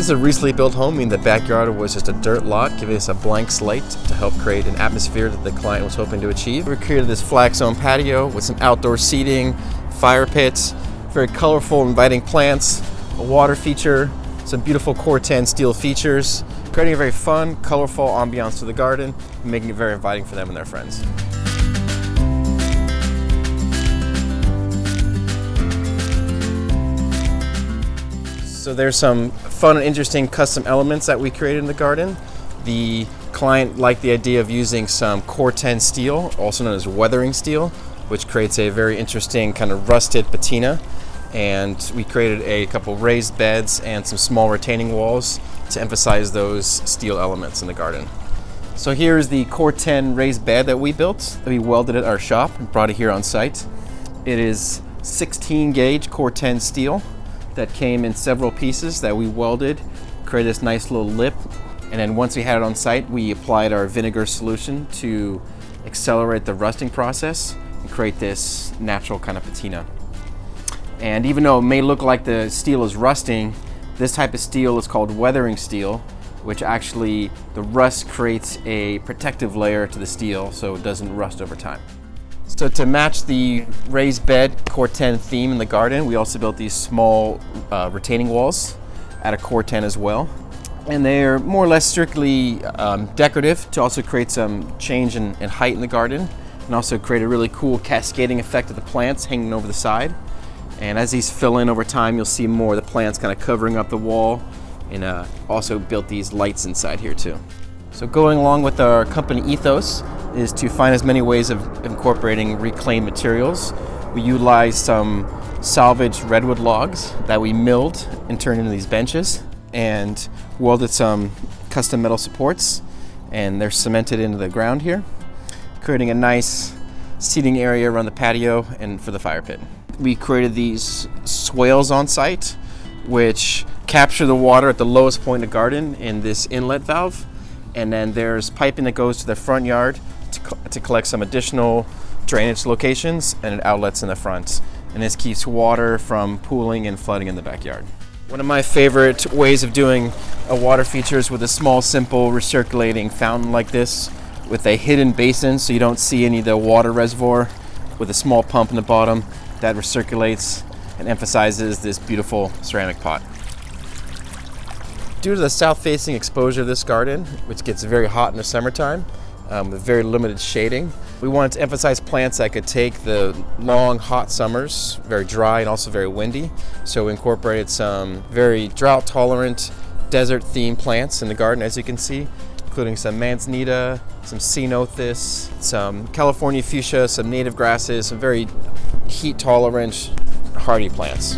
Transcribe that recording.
is a recently built home, meaning the backyard was just a dirt lot, giving us a blank slate to help create an atmosphere that the client was hoping to achieve. We created this flag zone patio with some outdoor seating, fire pits, very colorful, inviting plants, a water feature, some beautiful cor-ten steel features, creating a very fun, colorful ambiance to the garden, and making it very inviting for them and their friends. So there's some fun and interesting custom elements that we created in the garden. The client liked the idea of using some cor-ten steel, also known as weathering steel, which creates a very interesting kind of rusted patina. And we created a couple raised beds and some small retaining walls to emphasize those steel elements in the garden. So here's the cor-ten raised bed that we built, that we welded at our shop and brought it here on site. It is 16 gauge cor-ten steel that came in several pieces that we welded, created this nice little lip, and then once we had it on site, we applied our vinegar solution to accelerate the rusting process and create this natural kind of patina. And even though it may look like the steel is rusting, this type of steel is called weathering steel, which actually the rust creates a protective layer to the steel so it doesn't rust over time. So to match the raised bed cor-ten theme in the garden, we also built these small retaining walls out of cor-ten as well. And they're more or less strictly decorative to also create some change in height in the garden and also create a really cool cascading effect of the plants hanging over the side. And as these fill in over time, you'll see more of the plants kind of covering up the wall, and also built these lights inside here too. So going along with our company ethos is to find as many ways of incorporating reclaimed materials. We utilized some salvaged redwood logs that we milled and turned into these benches, and welded some custom metal supports, and they're cemented into the ground here, creating a nice seating area around the patio and for the fire pit. We created these swales on site, which capture the water at the lowest point in the garden in this inlet valve. And then there's piping that goes to the front yard to collect some additional drainage locations and outlets in the front. And this keeps water from pooling and flooding in the backyard. One of my favorite ways of doing a water feature is with a small, simple recirculating fountain like this with a hidden basin so you don't see any of the water reservoir, with a small pump in the bottom that recirculates and emphasizes this beautiful ceramic pot. Due to the south-facing exposure of this garden, which gets very hot in the summertime, with very limited shading, we wanted to emphasize plants that could take the long, hot summers, very dry and also very windy. So we incorporated some very drought-tolerant, desert-themed plants in the garden, as you can see, including some manzanita, some ceanothus, some California fuchsia, some native grasses, some very heat-tolerant, hardy plants.